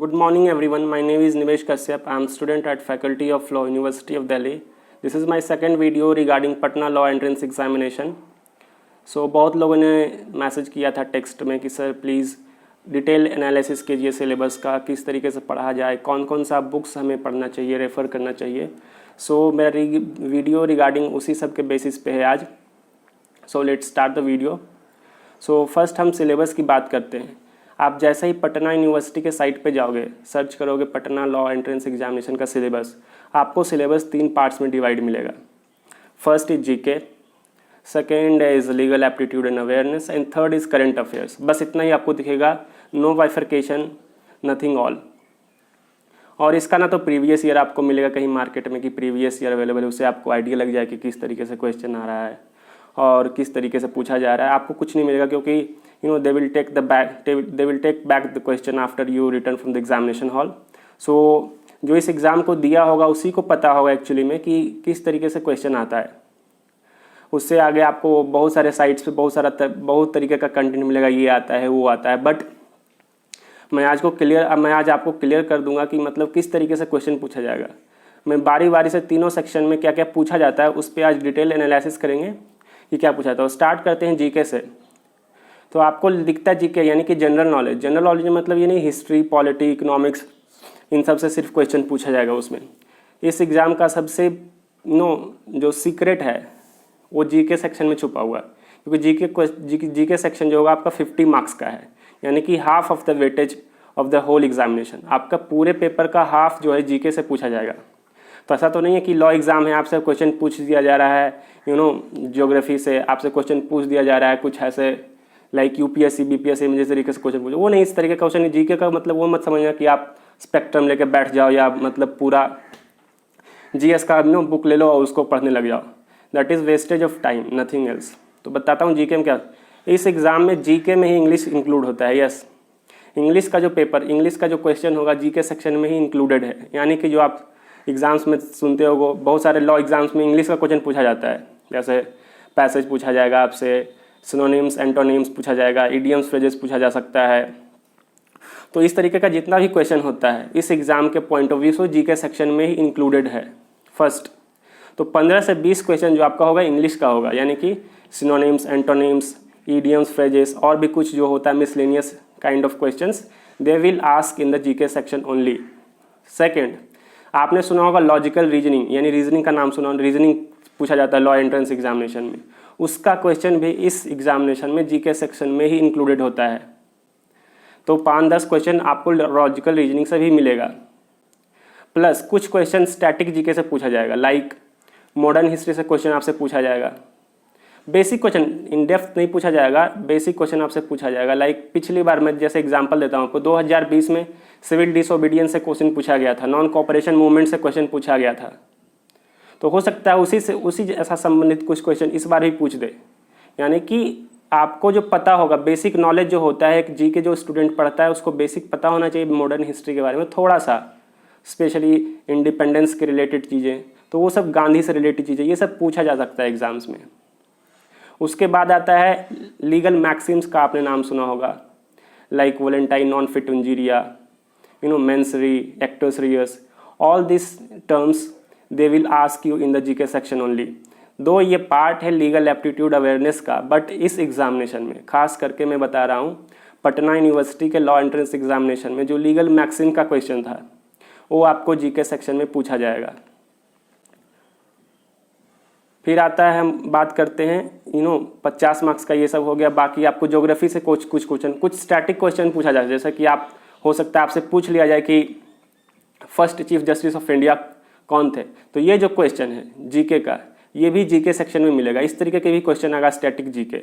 Good morning everyone. My name is Nivesh Kashyap. I am student at Faculty of Law, University of Delhi. This is my second video regarding Patna Law Entrance Examination. So बहुत लोगों ने message किया था text में कि sir please detail analysis कीजिए syllabus का, किस तरीके से पढ़ा जाए, कौन कौन सा बुक्स हमें पढ़ना चाहिए, रेफ़र करना चाहिए. सो मेरा वीडियो रिगार्डिंग उसी सब के बेसिस पे है आज. So let's start the video. So first हम सिलेबस की बात करते हैं. आप जैसे ही पटना यूनिवर्सिटी के साइट पे जाओगे, सर्च करोगे पटना लॉ एंट्रेंस एग्जामिनेशन का सिलेबस, आपको सिलेबस 3 पार्ट्स में डिवाइड मिलेगा. First is GK, second is legal aptitude and awareness and third is current affairs. बस इतना ही आपको दिखेगा, नो बाइफर्केशन, नथिंग ऑल. और इसका ना तो प्रीवियस ईयर आपको मिलेगा कहीं मार्केट में कि प्रीवियस ईयर अवेलेबल है, उससे आपको आइडिया लग जाए कि किस तरीके से क्वेश्चन आ रहा है और किस तरीके से पूछा जा रहा है. आपको कुछ नहीं मिलेगा क्योंकि they will take back the question after you return from the examination hall. So जो इस एग्ज़ाम को दिया होगा उसी को पता होगा एक्चुअली में कि किस तरीके से क्वेश्चन आता है. उससे आगे आपको बहुत सारे साइट्स पे बहुत तरीके का कंटेंट मिलेगा, ये आता है वो आता है. बट मैं आज आपको क्लियर कर दूंगा कि मतलब किस तरीके से क्वेश्चन पूछा जाएगा. मैं बारी बारी से तीनों सेक्शन में क्या क्या पूछा जाता है उस पर आज डिटेल एनालिसिस करेंगे कि क्या पूछा जाता है. स्टार्ट करते हैं जीके से. तो आपको दिखता है जीके यानी कि जनरल नॉलेज. जनरल नॉलेज मतलब ये नहीं हिस्ट्री, पॉलिटी, इकोनॉमिक्स, इन सब से सिर्फ क्वेश्चन पूछा जाएगा उसमें. इस एग्ज़ाम का सबसे जो सीक्रेट है वो जीके सेक्शन में छुपा हुआ है, क्योंकि जीके सेक्शन जो होगा आपका 50 मार्क्स का है, यानी कि half of the weightage of the whole examination. आपका पूरे पेपर का हाफ जो है जीके से पूछा जाएगा. तो ऐसा तो नहीं है कि लॉ एग्ज़ाम है आपसे क्वेश्चन पूछ दिया जा रहा है, ज्योग्राफी से आपसे क्वेश्चन पूछ दिया जा रहा है कुछ ऐसे लाइक यूपीएससी बीपीएससी में जिस तरीके से क्वेश्चन पूछे, वो नहीं. इस तरीके का क्वेश्चन जीके का मतलब वो मत समझना कि आप स्पेक्ट्रम लेके बैठ जाओ या मतलब पूरा जीएस का बुक ले लो और उसको पढ़ने लग जाओ. That is wastage of time, nothing else. तो बताता हूँ जीके में क्या. इस एग्ज़ाम में जीके में ही इंग्लिश इंक्लूड होता है. यस, इंग्लिश का जो क्वेश्चन होगा जीके सेक्शन में ही इंक्लूडेड है. यानी कि जो आप एग्ज़ाम्स में सुनते हो, बहुत सारे लॉ एग्ज़ाम्स में इंग्लिश का क्वेश्चन पूछा जाता है. जैसे पैसेज पूछा जाएगा आपसे, सिनोनिम्स एंटोनिम्स पूछा जाएगा, इडियम्स फ्रेजेस पूछा जा सकता है. तो इस तरीके का जितना भी क्वेश्चन होता है इस एग्ज़ाम के पॉइंट ऑफ व्यू से जीके सेक्शन में ही इंक्लूडेड है. फर्स्ट तो 15 से 20 क्वेश्चन जो आपका होगा इंग्लिश का होगा, यानी कि सिनोनिम्स, एंटोनिम्स, इडियम्स फ्रेजेस और भी कुछ जो होता है miscellaneous kind of questions, they will ask in the GK section only. Second, आपने सुना होगा लॉजिकल रीजनिंग, यानी रीजनिंग का नाम सुना, रीजनिंग पूछा जाता है लॉ एंट्रेंस एग्जामिनेशन में. उसका क्वेश्चन भी इस एग्जामिनेशन में जीके सेक्शन में ही इंक्लूडेड होता है. तो 5-10 क्वेश्चन आपको लॉजिकल रीजनिंग से भी मिलेगा. प्लस कुछ क्वेश्चन स्टैटिक जीके से पूछा जाएगा, लाइक मॉडर्न हिस्ट्री से क्वेश्चन आपसे पूछा जाएगा. बेसिक क्वेश्चन इन डेप्थ नहीं पूछा जाएगा, बेसिक क्वेश्चन आपसे पूछा जाएगा. लाइक पिछली बार मैं जैसे एग्जाम्पल देता हूँ आपको, 2020 में सिविल डिसोबीडियंस से क्वेश्चन पूछा गया था, नॉन कोऑपरेशन मूवमेंट से क्वेश्चन पूछा गया था. तो हो सकता है उसी ऐसा संबंधित कुछ क्वेश्चन इस बार भी पूछ दे. यानी कि आपको जो पता होगा, बेसिक नॉलेज जो होता है एक जीके जो स्टूडेंट पढ़ता है उसको बेसिक पता होना चाहिए मॉडर्न हिस्ट्री के बारे में थोड़ा सा, स्पेशली इंडिपेंडेंस के रिलेटेड चीज़ें, तो वो सब गांधी से रिलेटेड चीज़ें, ये सब पूछा जा सकता है एग्जाम्स में. उसके बाद आता है लीगल मैक्सिम्स का आपने नाम सुना होगा, लाइक वोलेंटाइन, नॉन फिट इंजीरिया, मेंसरी, एक्टर्स रियस, all this terms they will ask you in the GK section only. दो ये पार्ट है लीगल एप्टीट्यूड अवेयरनेस का, बट इस एग्जामिनेशन में खास करके मैं बता रहा हूँ पटना यूनिवर्सिटी के लॉ एंट्रेंस एग्जामिनेशन में जो लीगल मैक्सिम का क्वेश्चन था वो आपको जीके सेक्शन में पूछा जाएगा. फिर आता है, हम बात करते हैं 50 मार्क्स का ये सब हो गया. बाकी आपको ज्योग्राफी से कुछ क्वेश्चन, कुछ स्टैटिक क्वेश्चन पूछा जाए, जैसे कि आप हो सकता है आपसे पूछ लिया जाए कि first chief justice of India कौन थे. तो ये जो क्वेश्चन है जीके का, ये भी जीके सेक्शन में मिलेगा. इस तरीके के भी क्वेश्चन आएगा स्टैटिक जीके.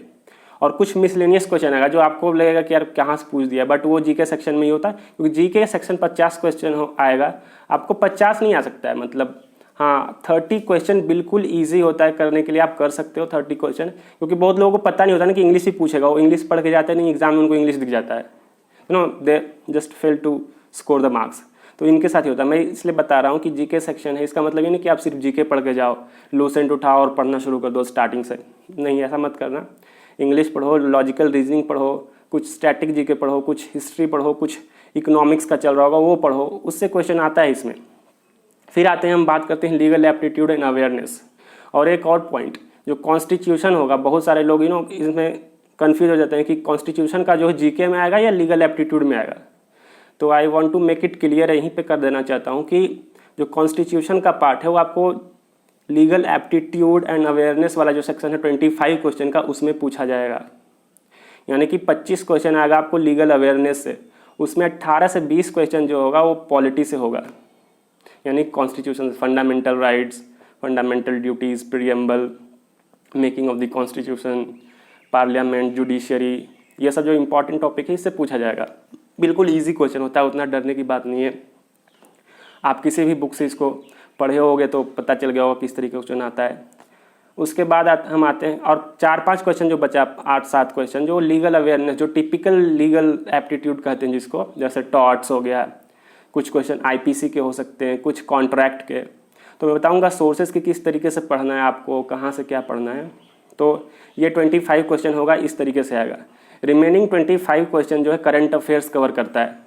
और कुछ मिसलेनियस क्वेश्चन आएगा जो आपको लगेगा कि यार कहाँ से पूछ दिया, बट वो जीके सेक्शन में ही होता है, क्योंकि जीके सेक्शन 50 क्वेश्चन आएगा. आपको 50 नहीं आ सकता है, मतलब हाँ 30 क्वेश्चन बिल्कुल ईजी होता है करने के लिए, आप कर सकते हो 30 क्वेश्चन. क्योंकि बहुत लोगों को पता नहीं होता ना कि इंग्लिश ही पूछेगा, वो इंग्लिश पढ़ के जाते नहीं एग्जाम में, उनको इंग्लिश दिख जाता है, they just fail to score the marks. तो इनके साथ ही होता है. मैं इसलिए बता रहा हूँ कि जीके सेक्शन है, इसका मतलब ये नहीं कि आप सिर्फ जीके पढ़ के जाओ, लूसेंट उठाओ और पढ़ना शुरू कर दो स्टार्टिंग से. नहीं, ऐसा मत करना. इंग्लिश पढ़ो, लॉजिकल रीजनिंग पढ़ो, कुछ स्टैटिक जीके पढ़ो, कुछ हिस्ट्री पढ़ो, कुछ इकोनॉमिक्स का चल रहा होगा वो पढ़ो, उससे क्वेश्चन आता है इसमें। फिर आते हैं हम बात करते हैं लीगल एप्टीट्यूड एंड अवेयरनेस। और एक और पॉइंट जो कॉन्स्टिट्यूशन होगा, बहुत सारे लोग इसमें कन्फ्यूज हो जाते हैं कि कॉन्स्टिट्यूशन का जो जीके में आएगा या लीगल एप्टीट्यूड में आएगा। तो I want to make it clear, यहीं पे कर देना चाहता हूँ कि जो कॉन्स्टिट्यूशन का पार्ट है वो आपको लीगल एप्टीट्यूड एंड अवेयरनेस वाला जो सेक्शन है 25 क्वेश्चन का, उसमें पूछा जाएगा। यानी कि 25 क्वेश्चन आएगा आपको लीगल अवेयरनेस से, उसमें 18 से 20 क्वेश्चन जो होगा वो पॉलिटी से होगा, यानी constitution, fundamental rights, fundamental duties, preamble, making of the constitution, parliament, judiciary, ये सब जो इंपॉर्टेंट टॉपिक है इससे पूछा जाएगा। बिल्कुल ईजी क्वेश्चन होता है, उतना डरने की बात नहीं है। आप किसी भी बुक से इसको पढ़े होगे तो पता चल गया होगा किस तरीके का क्वेश्चन आता है। उसके बाद हम आते हैं और 4-5 क्वेश्चन जो बचा, 8-7 क्वेश्चन जो लीगल अवेयरनेस, जो टिपिकल लीगल एप्टीट्यूड कहते हैं जिसको, जैसे टॉर्ट्स हो गया, कुछ क्वेश्चन आईपीसी के हो सकते हैं, कुछ कॉन्ट्रैक्ट के। तो मैं बताऊंगा सोर्सेज की किस तरीके से पढ़ना है आपको, कहाँ से क्या पढ़ना है। तो ये 25 क्वेश्चन होगा, इस तरीके से आएगा। रिमेनिंग 25 क्वेश्चन जो है करंट अफेयर्स कवर करता है।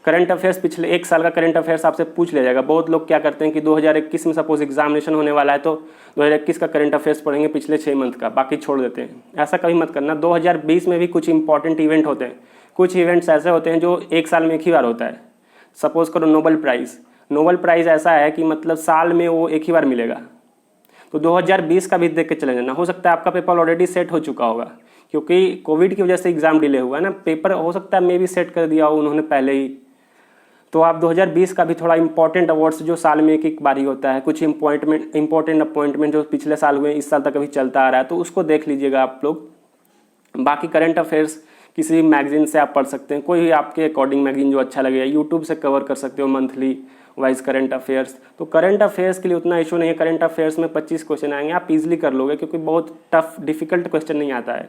करंट अफेयर्स पिछले 1 साल का करंट अफेयर्स आपसे पूछ लिया जाएगा। बहुत लोग क्या करते हैं कि 2021 में सपोज एग्जामिनेशन होने वाला है तो 2021 का करंट अफेयर्स पढ़ेंगे पिछले 6 मंथ का, बाकी छोड़ देते हैं। ऐसा कभी मत करना। 2020 में भी कुछ इंपॉर्टेंट इवेंट होते हैं, कुछ इवेंट्स ऐसे होते हैं जो 1 साल में एक ही बार होता है। सपोज करो नोबेल प्राइज़ ऐसा है कि मतलब साल में वो एक ही बार मिलेगा। तो 2020 का भी देख के चले जाना। हो सकता है आपका पेपर ऑलरेडी सेट हो चुका होगा, क्योंकि कोविड की वजह से एग्जाम डिले हुआ है ना, पेपर हो सकता है मे भी सेट कर दिया हो उन्होंने पहले ही। तो आप 2020 का भी थोड़ा इंपॉर्टेंट अवार्ड्स जो साल में एक बार ही होता है, कुछ इंपॉर्टेंट अपॉइंटमेंट जो पिछले साल हुए इस साल तक अभी चलता आ रहा है, तो उसको देख लीजिएगा आप लोग। बाकी करंट अफेयर्स किसी भी मैगजीन से आप पढ़ सकते हैं, कोई भी आपके अकॉर्डिंग मैगजीन जो अच्छा लगे। यूट्यूब से कवर कर सकते हो मंथली वाइज करंट अफेयर्स। तो करंट अफेयर्स के लिए उतना इशू नहीं है। करंट अफेयर्स में 25 क्वेश्चन आएंगे, आप इजीली कर लोगे, क्योंकि बहुत टफ डिफिकल्ट क्वेश्चन नहीं आता है।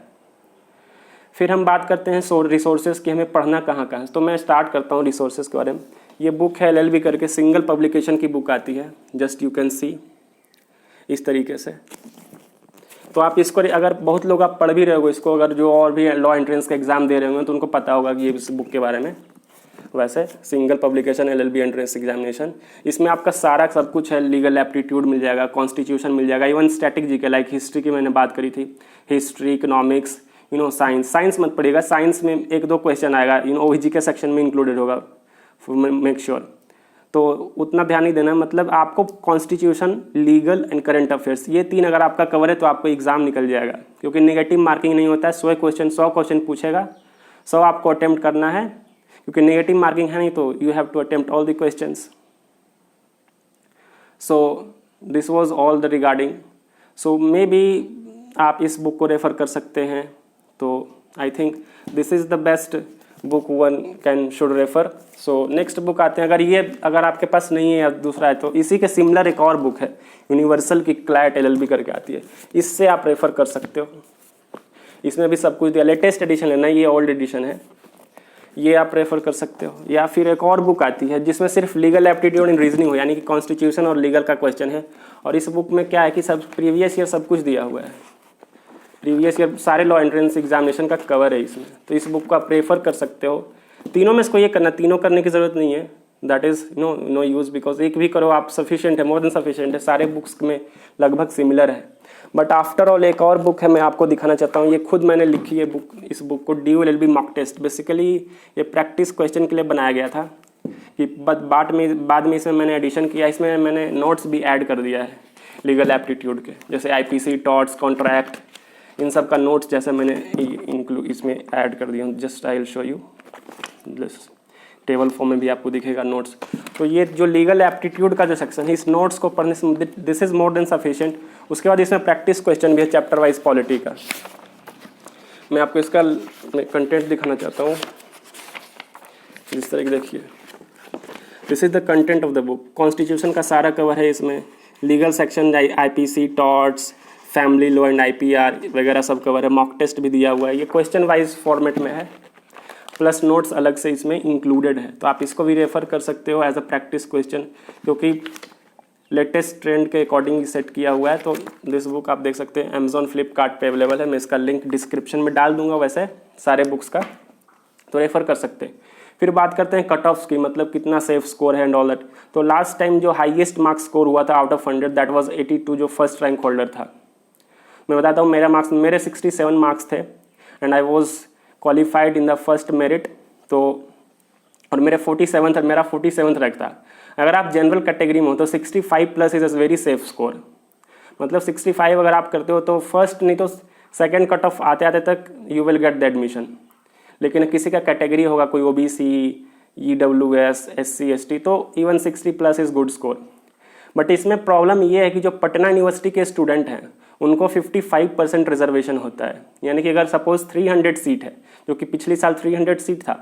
फिर हम बात करते हैं रिसोर्सेज की, हमें पढ़ना कहाँ कहाँ। तो मैं स्टार्ट करता हूँ रिसोर्सेज के बारे में। ये बुक है LLB करके, सिंगल पब्लिकेशन की बुक आती है, जस्ट यू कैन सी इस तरीके से। तो आप इसको अगर बहुत लोग आप पढ़ भी रहे हो इसको, अगर जो और भी लॉ एंट्रेंस का एग्जाम दे रहे होंगे तो उनको पता होगा कि ये इस बुक के बारे में। वैसे single publication LLB entrance examination, इसमें आपका सारा सब कुछ है। लीगल एप्टीट्यूड मिल जाएगा, कॉन्स्टिट्यूशन मिल जाएगा, even static GK like history की मैंने बात करी थी, हिस्ट्री, इकोनॉमिक्स, साइंस मत पढ़िएगा। साइंस में 1-2 क्वेश्चन आएगा, OVG के सेक्शन में इंक्लूडेड होगा, मेक श्योर। तो उतना ध्यान नहीं देना। मतलब आपको constitution, legal and current affairs, ये 3 अगर आपका कवर है तो आपको एग्जाम निकल जाएगा, क्योंकि नेगेटिव मार्किंग नहीं होता है। 100 क्वेश्चन पूछेगा, 100 आपको अटेम्प्ट करना है, क्योंकि नेगेटिव मार्किंग है नहीं तो you have to attempt all the questions. So this was all the regarding. So maybe आप इस बुक को रेफर कर सकते हैं। तो I think this is the best book one can should refer. So next book आते हैं। अगर आपके पास नहीं है या दूसरा है तो इसी के सिमिलर एक और बुक है, यूनिवर्सल की क्लैट LLB करके आती है, इससे आप रेफर कर सकते हो। इसमें भी सब कुछ दिया, लेटेस्ट एडिशन है ना, ये ओल्ड एडिशन है, ये आप रेफर कर सकते हो। या फिर एक और बुक आती है जिसमें सिर्फ लीगल एप्टीट्यूड इन रीजनिंग हो, यानी कि कॉन्स्टिट्यूशन और लीगल का क्वेश्चन है। और इस बुक में क्या है कि सब प्रीवियस ईयर सब कुछ दिया हुआ है, प्रीवियस ईयर सारे लॉ एंट्रेंस एग्जामिनेशन का कवर है इसमें। तो इस बुक को आप रेफर कर सकते हो। तीनों में इसको ये करना, तीनों करने की ज़रूरत नहीं है, that is no use, because एक भी करो आप सफिशिएंट है, मोर देन सफिशिएंट है। सारे बुक्स में लगभग सिमिलर है। बट आफ्टर ऑल एक और बुक है, मैं आपको दिखाना चाहता हूँ। ये खुद मैंने लिखी है बुक, इस बुक को DU LLB mock test. Basically ये प्रैक्टिस क्वेश्चन के लिए बनाया गया था, कि बाद में इसमें मैंने एडिशन किया, इसमें मैंने नोट्स भी ऐड कर दिया है लीगल एप्टीट्यूड के, जैसे IPC, टॉर्ट्स, कॉन्ट्रैक्ट, इन सब का नोट्स जैसे मैंने इसमें ऐड कर दिया हूँ। Just I will show you, table form में भी आपको दिखेगा नोट्स। तो ये जो लीगल एप्टीट्यूड का जो सेक्शन है, इस नोट्स को पढ़ने से this is more than sufficient. उसके बाद इसमें प्रैक्टिस क्वेश्चन भी है चैप्टर वाइज पॉलिटी का। मैं आपको इसका कंटेंट दिखाना चाहता हूँ, जिस तरह देखिए, this is the content of the book. Constitution का सारा कवर है इसमें, legal section, IPC, torts, family law and IPR वगैरह सब कवर है। मॉक टेस्ट भी दिया हुआ है, ये क्वेश्चन वाइज फॉर्मेट में है, प्लस नोट्स अलग से इसमें इंक्लूडेड है। तो आप इसको भी रेफर कर सकते हो एज अ प्रैक्टिस क्वेश्चन, क्योंकि लेटेस्ट ट्रेंड के अकॉर्डिंग सेट किया हुआ है। तो दिस बुक आप देख सकते हैं, Amazon, फ्लिपकार्ट पे अवेलेबल है। मैं इसका लिंक डिस्क्रिप्शन में डाल दूंगा वैसे सारे बुक्स का, तो रेफर कर सकते हैं। फिर बात करते हैं कट ऑफ्स की, मतलब कितना सेफ स्कोर है एंड ऑल दैट। तो लास्ट टाइम जो हाईएस्ट मार्क्स स्कोर हुआ था आउट ऑफ 100 दैट वाज 82, जो फर्स्ट रैंक होल्डर था। मैं बताता हूँ मेरे 67 मार्क्स थे and I was qualified in the first merit. तो और मेरा 47th रैंक था। अगर आप जनरल कैटेगरी में हो तो 65 plus is a very safe score. मतलब 65 अगर आप करते हो तो फर्स्ट नहीं तो सेकंड कट ऑफ आते आते तक you will get the admission. लेकिन किसी का कैटेगरी होगा, कोई OBC, EWS, SC ST, तो even 60 plus is good score. But इसमें प्रॉब्लम ये है कि जो पटना यूनिवर्सिटी के स्टूडेंट हैं उनको 55% रिजर्वेशन होता है। यानी कि अगर सपोज 300 सीट है, जो कि पिछले साल 300 सीट था,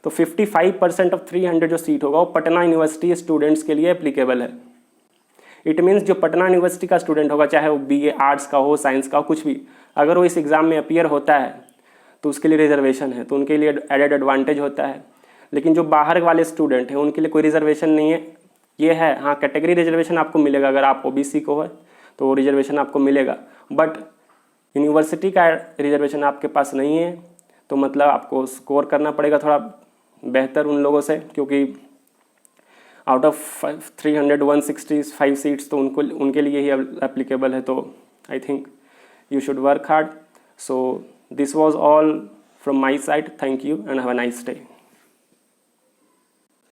तो 55% ऑफ 300 जो सीट होगा वो पटना यूनिवर्सिटी स्टूडेंट्स के लिए एप्लीकेबल है। इट मीन्स जो पटना यूनिवर्सिटी का स्टूडेंट होगा, चाहे वो BA आर्ट्स का हो, साइंस का हो, कुछ भी, अगर वो इस एग्ज़ाम में अपीयर होता है तो उसके लिए रिजर्वेशन है, तो उनके लिए एडेड एडवांटेज होता है। लेकिन जो बाहर वाले स्टूडेंट हैं उनके लिए कोई रिजर्वेशन नहीं है। ये है, हाँ, कैटेगरी रिजर्वेशन आपको मिलेगा, अगर आप OBC को है तो वो रिजर्वेशन आपको मिलेगा, बट यूनिवर्सिटी का रिजर्वेशन आपके पास नहीं है। तो मतलब आपको स्कोर करना पड़ेगा थोड़ा बेहतर उन लोगों से, क्योंकि आउट ऑफ 300 165 सीट्स तो उनके लिए ही एप्लीकेबल है। तो I think you should work hard. So this was all from my side. Thank you and have a nice day.